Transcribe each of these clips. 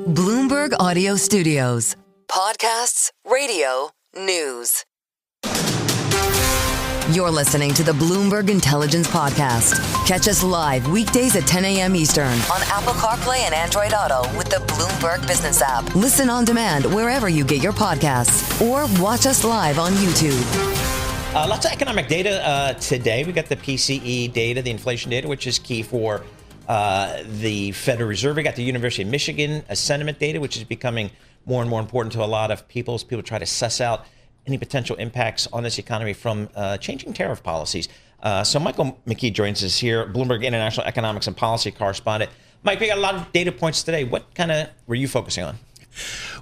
Bloomberg Audio Studios. Podcasts, radio, news. You're listening to the Bloomberg Intelligence Podcast. Catch us live weekdays at 10 a.m. Eastern on Apple CarPlay and Android Auto with the Bloomberg Business app. Listen on demand wherever you get your podcasts or watch us live on YouTube. Lots of economic data today. We got the PCE data, the inflation data, which is key for the Federal Reserve. We got the University of Michigan sentiment data, which is becoming more and more important to a lot of people as people try to suss out any potential impacts on this economy from changing tariff policies. So Michael McKee joins us here, Bloomberg International Economics and Policy Correspondent. Mike, we got a lot of data points today. What kind of were you focusing on?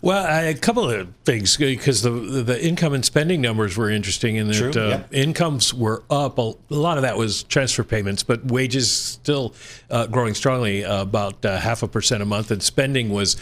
Well, a couple of things, because the income and spending numbers were interesting in that incomes were up. A lot of that was transfer payments, but wages still growing strongly, about 0.5% a month, and spending was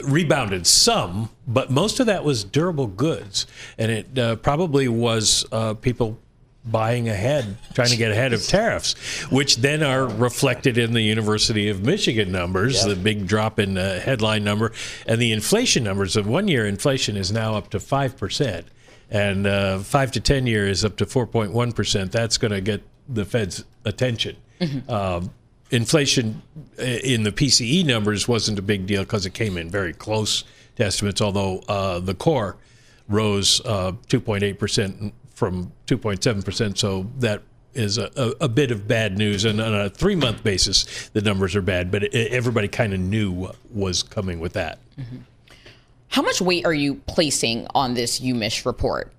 rebounded some, but most of that was durable goods. And it probably was people buying ahead, trying to get ahead of tariffs, which then are reflected in the University of Michigan numbers, the big drop in headline number. And the inflation numbers of 1 year inflation is now up to 5%. And 5 to 10 year is up to 4.1%. That's going to get the Fed's attention. Mm-hmm. Inflation in the PCE numbers wasn't a big deal because it came in very close to estimates, although the core rose 2.8% from 2.7%. So that is a bit of bad news. And on a 3-month basis, the numbers are bad, but everybody kind of knew what was coming with that. Mm-hmm. How much weight are you placing on this UMich report?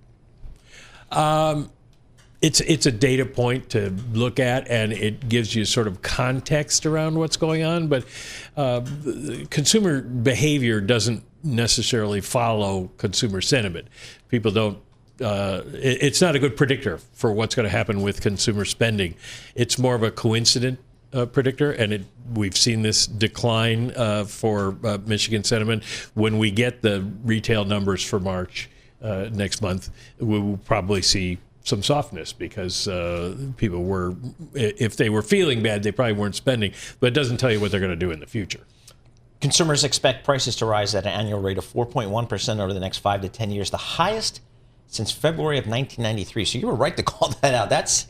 It's a data point to look at, and it gives you sort of context around what's going on. But consumer behavior doesn't necessarily follow consumer sentiment. People don't. It's not a good predictor for what's going to happen with consumer spending. It's more of a coincident predictor, and we've seen this decline for Michigan sentiment. When we get the retail numbers for March next month, we will probably see some softness because people were, if they were feeling bad, they probably weren't spending, but it doesn't tell you what they're going to do in the future. Consumers expect prices to rise at an annual rate of 4.1% over the next 5 to 10 years, the highest since February of 1993. So you were right to call that out. That's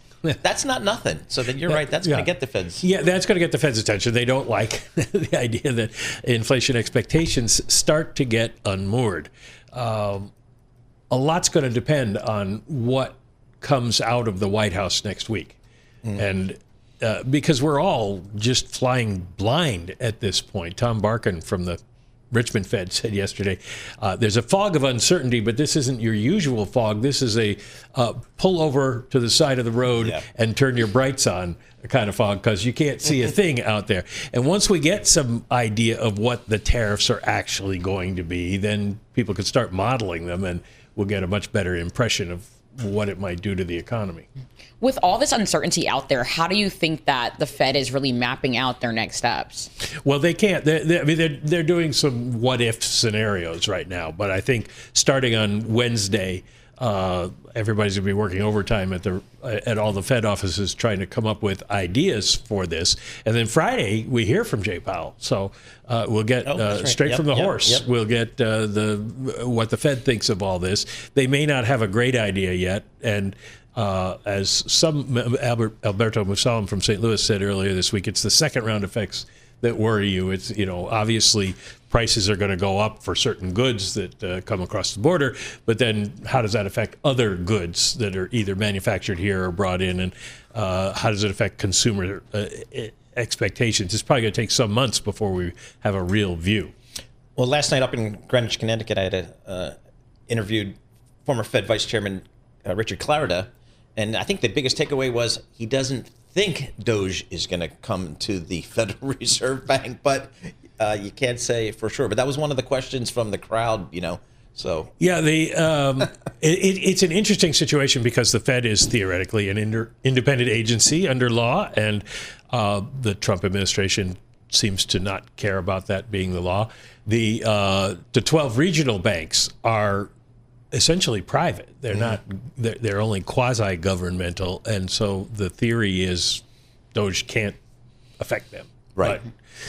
not nothing. So then you're right. That's going to get the Fed's. Yeah, that's going to get the Fed's attention. They don't like the idea that inflation expectations start to get unmoored. A lot's going to depend on what comes out of the White House next week. And because we're all just flying blind at this point. Tom Barkin from the Richmond Fed said yesterday, there's a fog of uncertainty, but this isn't your usual fog. This is a pull over to the side of the road and turn your brights on kind of fog, because you can't see a thing out there. And once we get some idea of what the tariffs are actually going to be, then people can start modeling them, and we'll get a much better impression of what it might do to the economy. With all this uncertainty out there, how do you think that the Fed is really mapping out their next steps? Well, they can't. They're doing some what-if scenarios right now. But I think starting on Wednesday, everybody's going to be working overtime at all the Fed offices trying to come up with ideas for this. And then Friday, we hear from Jay Powell. So we'll get straight from the horse. We'll get what the Fed thinks of all this. They may not have a great idea yet. And as Alberto Musalem from St. Louis said earlier this week, it's the second round effects that worry you. It's, obviously prices are going to go up for certain goods that come across the border, but then how does that affect other goods that are either manufactured here or brought in, and how does it affect consumer expectations? It's probably going to take some months before we have a real view. Well, last night up in Greenwich, Connecticut, I had interviewed former Fed Vice Chairman Richard Clarida, and I think the biggest takeaway was he doesn't think DOGE is going to come to the Federal Reserve Bank, but you can't say for sure. But that was one of the questions from the crowd, So yeah, it's an interesting situation because the Fed is theoretically an independent agency under law, and the Trump administration seems to not care about that being the law. The 12 regional banks are essentially private. They're not. They're only quasi-governmental, and so the theory is DOGE can't affect them. Right.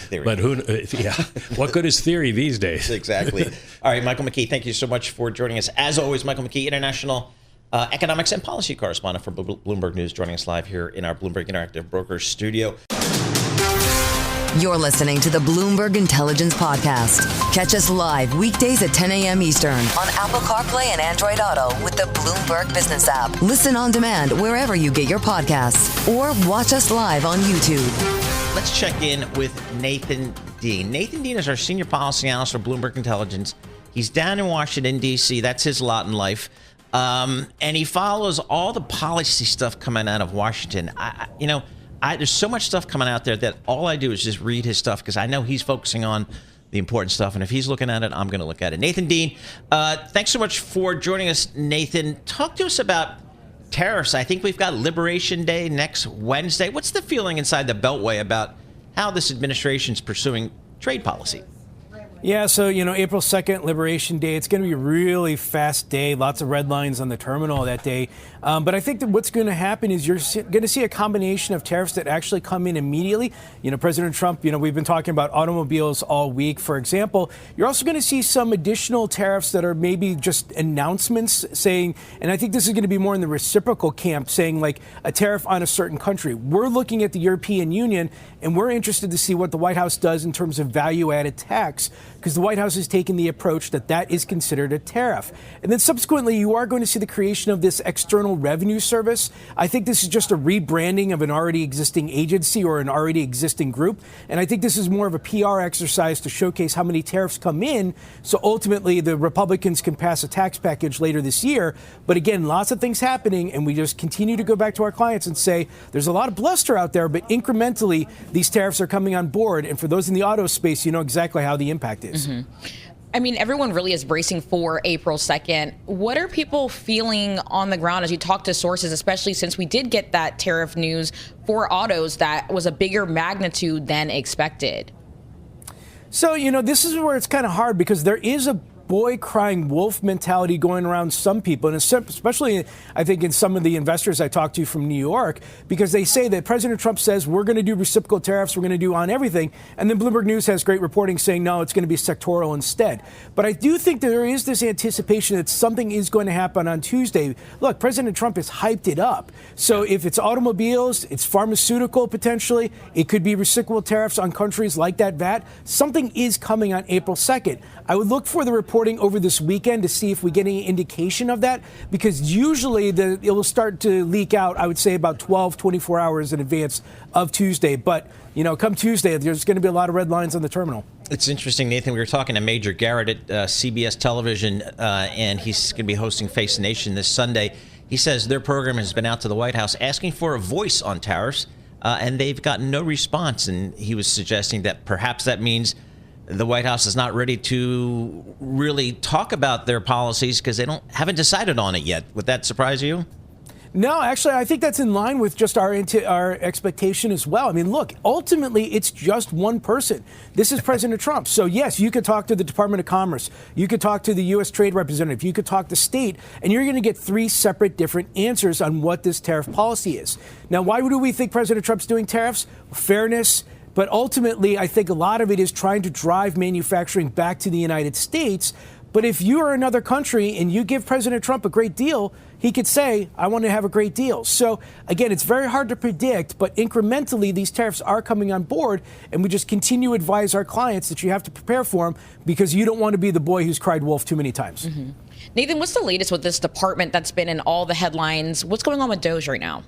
But who? Yeah. What good is theory these days? Exactly. All right, Michael McKee, thank you so much for joining us. As always, Michael McKee, international economics and policy correspondent for Bloomberg News, joining us live here in our Bloomberg Interactive Brokers studio. You're listening to the Bloomberg Intelligence Podcast. Catch us live weekdays at 10 a.m. Eastern on Apple CarPlay and Android Auto with the Bloomberg Business app. Listen on demand wherever you get your podcasts or watch us live on YouTube. Let's check in with Nathan Dean. Nathan Dean is our senior policy analyst for Bloomberg Intelligence. He's down in Washington, D.C. That's his lot in life. And he follows all the policy stuff coming out of Washington. There's so much stuff coming out there that all I do is just read his stuff because I know he's focusing on the important stuff. And if he's looking at it, I'm going to look at it. Nathan Dean, thanks so much for joining us, Nathan. Talk to us about tariffs. I think we've got Liberation Day next Wednesday. What's the feeling inside the Beltway about how this administration is pursuing trade policy? Yeah, so, April 2nd, Liberation Day, it's going to be a really fast day, lots of red lines on the terminal that day. But I think that what's going to happen is you're going to see a combination of tariffs that actually come in immediately. President Trump, we've been talking about automobiles all week, for example. You're also going to see some additional tariffs that are maybe just announcements saying, and I think this is going to be more in the reciprocal camp, saying like a tariff on a certain country. We're looking at the European Union, and we're interested to see what the White House does in terms of value-added tax, because the White House has taken the approach that that is considered a tariff. And then subsequently, you are going to see the creation of this External Revenue Service. I think this is just a rebranding of an already existing agency or an already existing group. And I think this is more of a PR exercise to showcase how many tariffs come in. So ultimately, the Republicans can pass a tax package later this year. But again, lots of things happening. And we just continue to go back to our clients and say, there's a lot of bluster out there, but incrementally, these tariffs are coming on board. And for those in the auto space, you know exactly how the impact is. Mm-hmm. I mean, everyone really is bracing for April 2nd. What are people feeling on the ground as you talk to sources, especially since we did get that tariff news for autos that was a bigger magnitude than expected? So, this is where it's kind of hard because there is a boy crying wolf mentality going around some people, and especially I think in some of the investors I talked to from New York, because they say that President Trump says we're going to do reciprocal tariffs, we're going to do on everything, and then Bloomberg News has great reporting saying no, it's going to be sectoral instead. But I do think there is this anticipation that something is going to happen on Tuesday. Look, President Trump has hyped it up. So if it's automobiles, it's pharmaceutical potentially, it could be reciprocal tariffs on countries like that VAT. Something is coming on April 2nd. I would look for the reporting over this weekend to see if we get any indication of that, because usually it will start to leak out, I would say, about 24 hours in advance of Tuesday. But, come Tuesday, there's going to be a lot of red lines on the terminal. It's interesting, Nathan. We were talking to Major Garrett at CBS Television, and he's going to be hosting Face the Nation this Sunday. He says their program has been out to the White House asking for a voice on tariffs, and they've gotten no response. And he was suggesting that perhaps that means the White House is not ready to really talk about their policies because they haven't decided on it yet. Would that surprise you? No, actually, I think that's in line with just our expectation as well. I mean, look, ultimately, it's just one person. This is President Trump. So, yes, you could talk to the Department of Commerce. You could talk to the U.S. Trade Representative. You could talk to state. And you're going to get three separate different answers on what this tariff policy is. Now, why do we think President Trump's doing tariffs? Fairness. But ultimately, I think a lot of it is trying to drive manufacturing back to the United States. But if you are another country and you give President Trump a great deal, he could say, I want to have a great deal. So, again, it's very hard to predict, but incrementally, these tariffs are coming on board. And we just continue to advise our clients that you have to prepare for them because you don't want to be the boy who's cried wolf too many times. Mm-hmm. Nathan, what's the latest with this department that's been in all the headlines? What's going on with DOGE right now?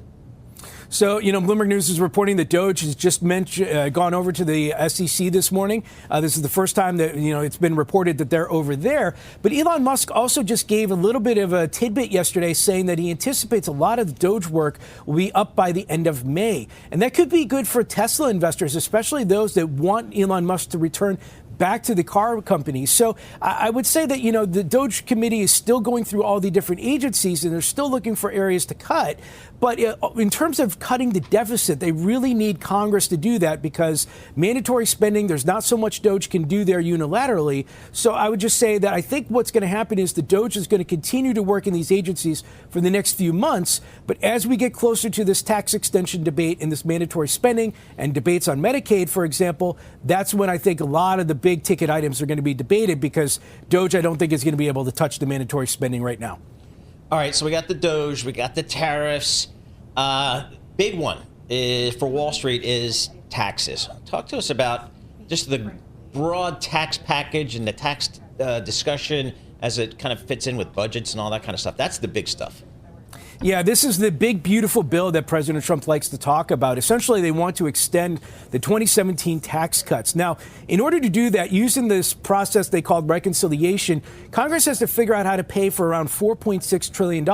So, Bloomberg News is reporting that DOGE has just gone over to the SEC this morning. This is the first time that, it's been reported that they're over there. But Elon Musk also just gave a little bit of a tidbit yesterday saying that he anticipates a lot of the DOGE work will be up by the end of May. And that could be good for Tesla investors, especially those that want Elon Musk to return back to the car companies. So I would say that, the DOGE committee is still going through all the different agencies and they're still looking for areas to cut. But in terms of cutting the deficit, they really need Congress to do that because mandatory spending, there's not so much DOGE can do there unilaterally. So I would just say that I think what's going to happen is the DOGE is going to continue to work in these agencies for the next few months. But as we get closer to this tax extension debate and this mandatory spending and debates on Medicaid, for example, that's when I think a lot of the big ticket items are going to be debated because DOGE, I don't think, is going to be able to touch the mandatory spending right now. All right, so we got the DOGE, we got the tariffs. Big one for Wall Street is taxes. Talk to us about just the broad tax package and the tax discussion as it kind of fits in with budgets and all that kind of stuff. That's the big stuff. Yeah, this is the big, beautiful bill that President Trump likes to talk about. Essentially, they want to extend the 2017 tax cuts. Now, in order to do that, using this process they called reconciliation, Congress has to figure out how to pay for around $4.6 trillion.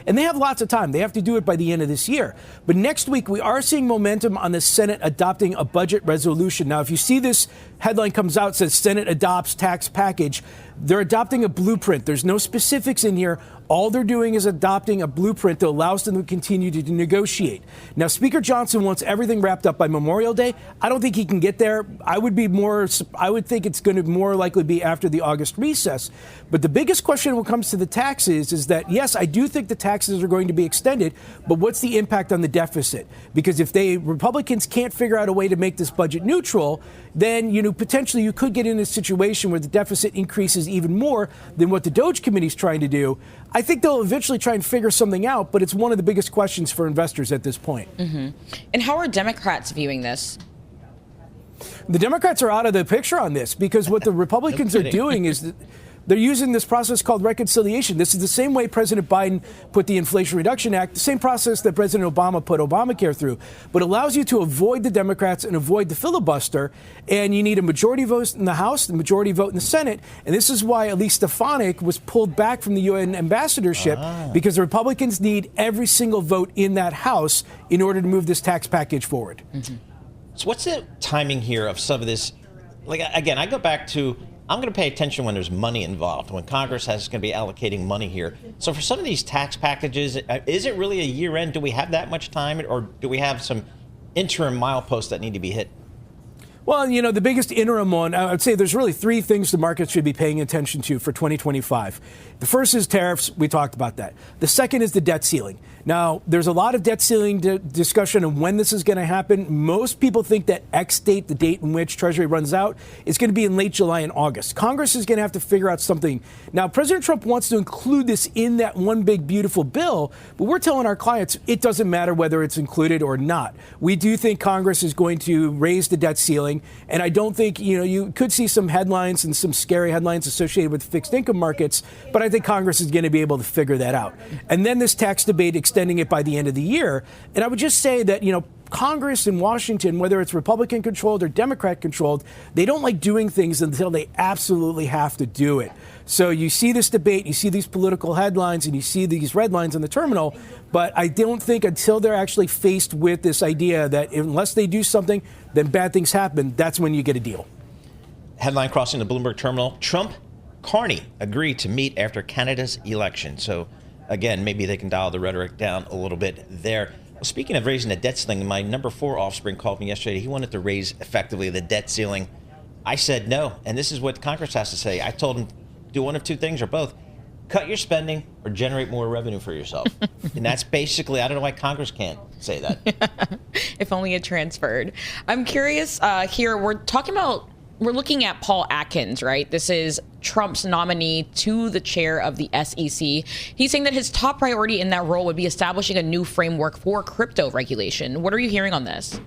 And they have lots of time. They have to do it by the end of this year. But next week, we are seeing momentum on the Senate adopting a budget resolution. Now, if you see this headline comes out, says Senate adopts tax package, they're adopting a blueprint. There's no specifics in here. All they're doing is adopting a blueprint that allows them to continue to negotiate. Now, Speaker Johnson wants everything wrapped up by Memorial Day. I don't think he can get there. I would think it's going to more likely be after the August recess. But the biggest question when it comes to the taxes is that, yes, I do think the taxes are going to be extended, but what's the impact on the deficit? Because if Republicans can't figure out a way to make this budget neutral, then, potentially you could get in a situation where the deficit increases even more than what the DOGE committee is trying to do. I think they'll eventually try and figure something out, but it's one of the biggest questions for investors at this point. Mm-hmm. And how are Democrats viewing this? The Democrats are out of the picture on this because what the Republicans are doing is that they're using this process called reconciliation. This is the same way President Biden put the Inflation Reduction Act, the same process that President Obama put Obamacare through, but allows you to avoid the Democrats and avoid the filibuster. And you need a majority vote in the House, a majority vote in the Senate. And this is why Elise Stefanik was pulled back from the UN ambassadorship because the Republicans need every single vote in that House in order to move this tax package forward. Mm-hmm. So what's the timing here of some of this? Like, again, I go back to, I'm going to pay attention when there's money involved, when Congress is going to be allocating money here. So for some of these tax packages, is it really a year end? Do we have that much time, or do we have some interim mileposts that need to be hit? Well, the biggest interim one, I would say there's really three things the market should be paying attention to for 2025. The first is tariffs. We talked about that. The second is the debt ceiling. Now, there's a lot of debt ceiling discussion on when this is going to happen. Most people think that X date, the date in which Treasury runs out, is going to be in late July and August. Congress is going to have to figure out something. Now, President Trump wants to include this in that one big, beautiful bill, but we're telling our clients it doesn't matter whether it's included or not. We do think Congress is going to raise the debt ceiling, and I don't think, you could see some headlines and some scary headlines associated with fixed income markets, but I think Congress is going to be able to figure that out. And then this tax debate, extending it by the end of the year. And I would just say that, Congress in Washington, whether it's Republican controlled or Democrat controlled, they don't like doing things until they absolutely have to do it. So you see this debate, you see these political headlines, and you see these red lines on the terminal. But I don't think until they're actually faced with this idea that unless they do something, then bad things happen, that's when you get a deal. Headline crossing the Bloomberg terminal. Trump, Carney agree to meet after Canada's election. So, again, maybe they can dial the rhetoric down a little bit there. Well, speaking of raising the debt ceiling, my number 4 offspring called me yesterday. He wanted to raise effectively the debt ceiling. I said no, and this is what Congress has to say. I told him, do one of two things or both. Cut your spending or generate more revenue for yourself. And that's basically, I don't know why Congress can't say that. If only it transferred. I'm curious here, we're looking at Paul Atkins, right? This is Trump's nominee to the chair of the SEC. He's saying that his top priority in that role would be establishing a new framework for crypto regulation. What are you hearing on this?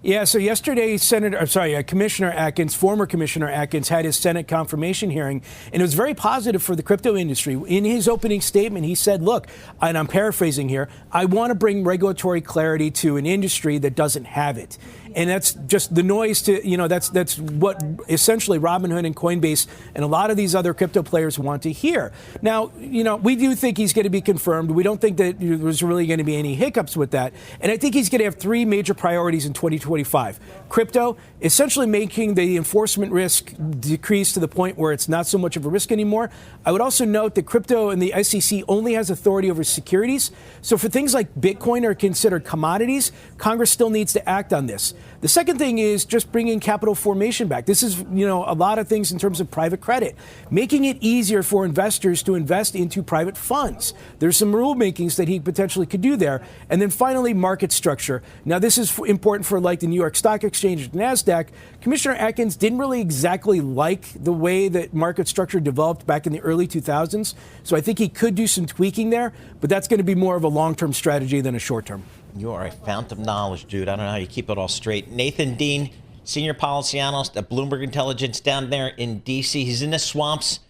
Yeah, so yesterday, Commissioner Atkins, former Commissioner Atkins, had his Senate confirmation hearing, and it was very positive for the crypto industry. In his opening statement, he said, look, and I'm paraphrasing here, I want to bring regulatory clarity to an industry that doesn't have it. And that's just the noise to, that's what essentially Robinhood and Coinbase and a lot of these other crypto players want to hear. Now, we do think he's going to be confirmed. We don't think that there's really going to be any hiccups with that. And I think he's going to have 3 major priorities in 2024. 2025. Crypto, essentially making the enforcement risk decrease to the point where it's not so much of a risk anymore. I would also note that crypto and the SEC only has authority over securities. So for things like Bitcoin are considered commodities, Congress still needs to act on this. The second thing is just bringing capital formation back. This is, a lot of things in terms of private credit, making it easier for investors to invest into private funds. There's some rulemakings that he potentially could do there. And then finally, market structure. Now, this is important for like the New York Stock Exchange and NASDAQ. Commissioner Atkins didn't really exactly like the way that market structure developed back in the early 2000s. So I think he could do some tweaking there, but that's going to be more of a long-term strategy than a short-term. You are a fountain of knowledge, dude. I don't know how you keep it all straight. Nathan Dean, senior policy analyst at Bloomberg Intelligence down there in D.C. He's in the swamps.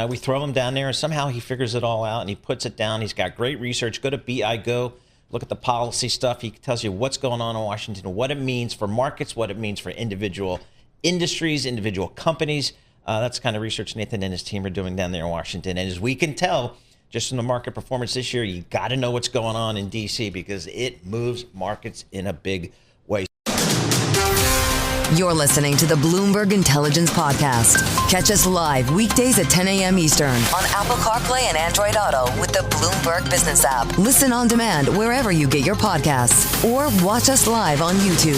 We throw him down there, and somehow he figures it all out, and he puts it down. He's got great research. Go to BI Go. Look at the policy stuff. He tells you what's going on in Washington, what it means for markets, what it means for individual industries, individual companies. That's the kind of research Nathan and his team are doing down there in Washington. And as we can tell, just from the market performance this year, you got to know what's going on in D.C. because it moves markets in a big way. You're listening to the Bloomberg Intelligence Podcast. Catch us live weekdays at 10 a.m. Eastern on Apple CarPlay and Android Auto with the Bloomberg Business app. Listen on demand wherever you get your podcasts or watch us live on YouTube.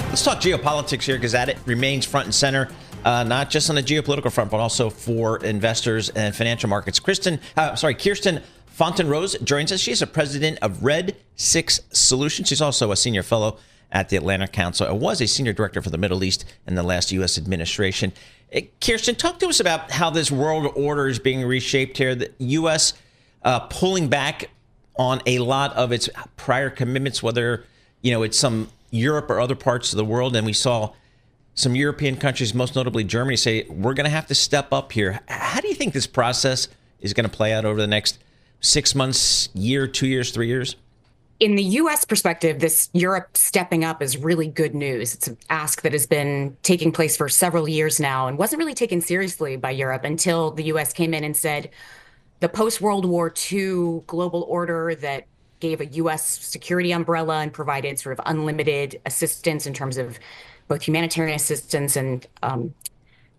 Let's talk geopolitics here because that remains front and center, not just on the geopolitical front, but also for investors and financial markets. Kirsten Fontenrose joins us. She's a president of Red 6 Solutions. She's also a senior fellow at the Atlantic Council and was a senior director for the Middle East in the last U.S. administration. Kirsten, talk to us about how this world order is being reshaped here. The U.S. Pulling back on a lot of its prior commitments, whether it's some Europe or other parts of the world. And we saw some European countries, most notably Germany, say, we're going to have to step up here. How do you think this process is going to play out over the next 6 months, year, 2 years, 3 years? In the U.S. perspective, this Europe stepping up is really good news. It's an ask that has been taking place for several years now and wasn't really taken seriously by Europe until the U.S. came in and said the post-World War II global order that gave a U.S. security umbrella and provided sort of unlimited assistance in terms of both humanitarian assistance and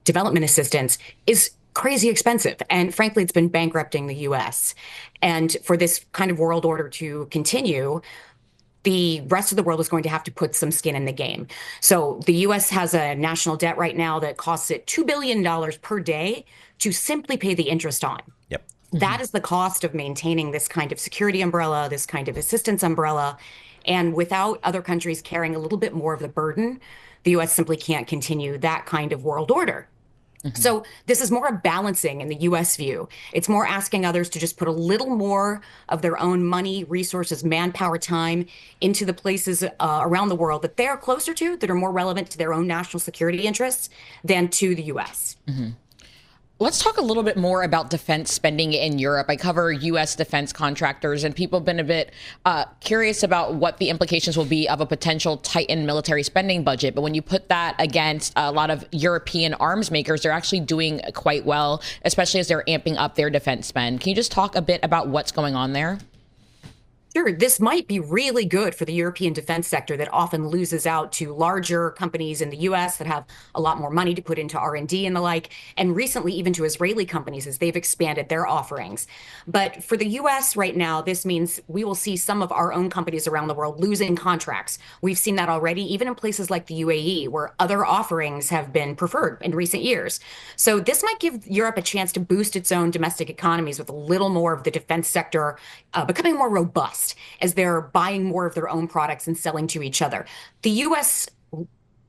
development assistance is crazy expensive. And frankly, it's been bankrupting the U.S. And for this kind of world order to continue, the rest of the world is going to have to put some skin in the game. So the U.S. has a national debt right now that costs it $2 billion per day to simply pay the interest on. Yep. That is the cost of maintaining this kind of security umbrella, this kind of assistance umbrella. And without other countries carrying a little bit more of the burden, the U.S. simply can't continue that kind of world order. So this is more a balancing in the U.S. view. It's more asking others to just put a little more of their own money, resources, manpower, time into the places around the world that they're closer to, that are more relevant to their own national security interests than to the U.S. Let's talk a little bit more about defense spending in Europe. I cover U.S. defense contractors, and people have been a bit curious about what the implications will be of a potential tightened military spending budget. But when you put that against a lot of European arms makers, they're actually doing quite well, especially as they're amping up their defense spend. Can you just talk a bit about what's going on there? Sure, this might be really good for the European defense sector that often loses out to larger companies in the U.S. that have a lot more money to put into R&D and the like, and recently even to Israeli companies as they've expanded their offerings. But for the U.S. right now, this means we will see some of our own companies around the world losing contracts. We've seen that already, even in places like the UAE, where other offerings have been preferred in recent years. So this might give Europe a chance to boost its own domestic economies with a little more of the defense sector becoming more robust as they're buying more of their own products and selling to each other. The U.S.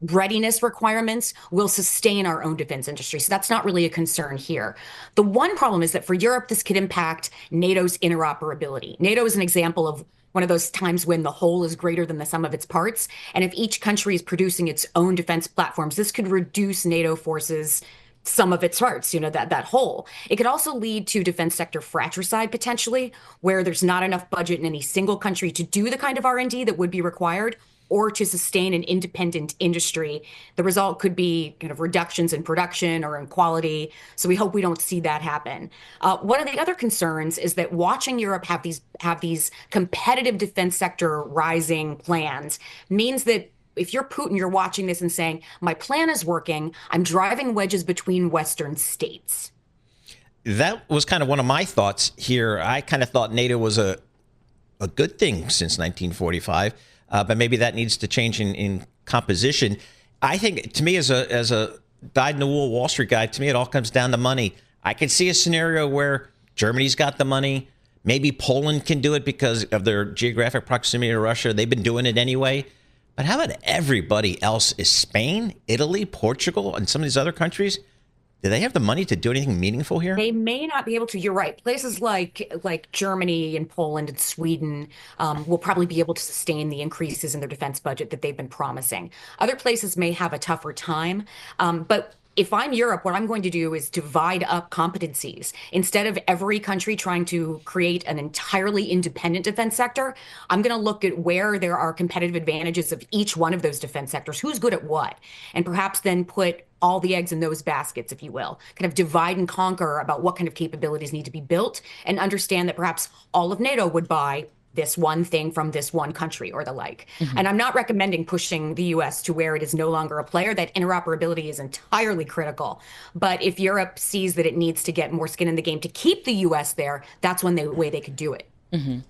readiness requirements will sustain our own defense industry. So that's not really a concern here. The one problem is that for Europe, this could impact NATO's interoperability. NATO is an example of one of those times when the whole is greater than the sum of its parts. And if each country is producing its own defense platforms, this could reduce NATO forces some of its parts, that whole. It could also lead to defense sector fratricide potentially, where there's not enough budget in any single country to do the kind of R&D that would be required or to sustain an independent industry. The result could be kind of reductions in production or in quality. So we hope we don't see that happen. One of the other concerns is that watching Europe have these competitive defense sector rising plans means that if you're Putin, you're watching this and saying, my plan is working. I'm driving wedges between Western states. That was kind of one of my thoughts here. I kind of thought NATO was a good thing since 1945, but maybe that needs to change in composition. I think, to me, as a dyed-in-the-wool Wall Street guy, to me, it all comes down to money. I could see a scenario where Germany's got the money. Maybe Poland can do it because of their geographic proximity to Russia. They've been doing it anyway. But how about everybody else? Is Spain, Italy, Portugal, and some of these other countries? Do they have the money to do anything meaningful here? They may not be able to. You're right. Places like Germany and Poland and Sweden will probably be able to sustain the increases in their defense budget that they've been promising. Other places may have a tougher time. But if I'm Europe, what I'm going to do is divide up competencies. Instead of every country trying to create an entirely independent defense sector, I'm going to look at where there are competitive advantages of each one of those defense sectors, who's good at what, and perhaps then put all the eggs in those baskets, if you will, kind of divide and conquer about what kind of capabilities need to be built, and understand that perhaps all of NATO would buy this one thing from this one country or the like. Mm-hmm. And I'm not recommending pushing the US to where it is no longer a player. That interoperability is entirely critical. But if Europe sees that it needs to get more skin in the game to keep the US there, that's one way they could do it. Mm-hmm.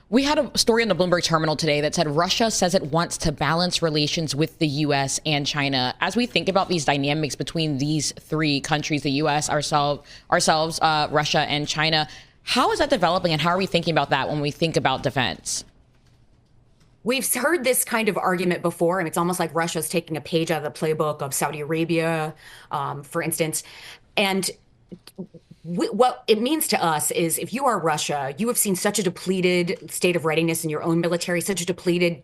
We had a story on the Bloomberg terminal today that said Russia says it wants to balance relations with the U.S. and China. As we think about these dynamics between these three countries, the U.S., ourselves, Russia, and China, how is that developing, and how are we thinking about that when we think about defense? We've heard this kind of argument before, and it's almost like Russia's taking a page out of the playbook of Saudi Arabia, for instance. And what it means to us is, if you are Russia, you have seen such a depleted state of readiness in your own military, such a depleted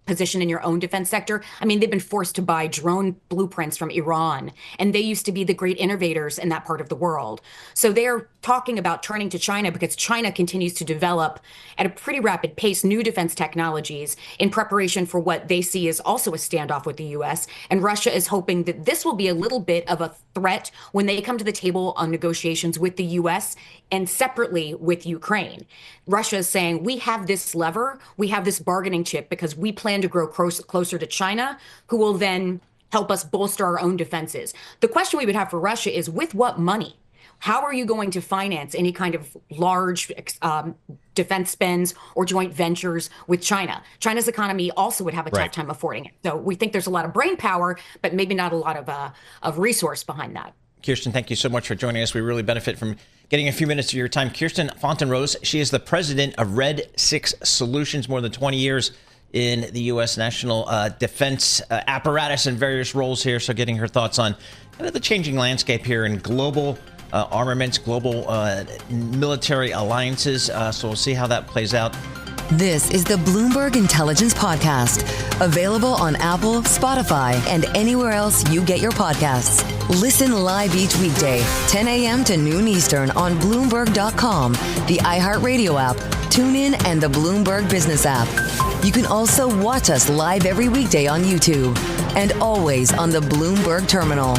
position in your own defense sector. I mean, they've been forced to buy drone blueprints from Iran, and they used to be the great innovators in that part of the world. So they're talking about turning to China because China continues to develop at a pretty rapid pace new defense technologies in preparation for what they see as also a standoff with the U.S. And Russia is hoping that this will be a little bit of a threat when they come to the table on negotiations with the U.S. and separately with Ukraine. Russia is saying, we have this lever, we have this bargaining chip because we plan to grow closer to China, who will then help us bolster our own defenses. The question we would have for Russia is, with what money? How are you going to finance any kind of large defense spends or joint ventures with China? China's economy also would have a tough time affording it. So we think there's a lot of brain power, but maybe not a lot of resource behind that. Kirsten, thank you so much for joining us. We really benefit from getting a few minutes of your time. Kirsten Fontenrose, she is the president of Red 6 Solutions, more than 20 years in the U.S. national defense apparatus in various roles here. So getting her thoughts on kind of the changing landscape here in global armaments, global military alliances. So we'll see how that plays out. This is the Bloomberg Intelligence Podcast, available on Apple, Spotify, and anywhere else you get your podcasts. Listen live each weekday, 10 a.m. to noon Eastern on Bloomberg.com, the iHeartRadio app, TuneIn, and the Bloomberg Business app. You can also watch us live every weekday on YouTube and always on the Bloomberg Terminal.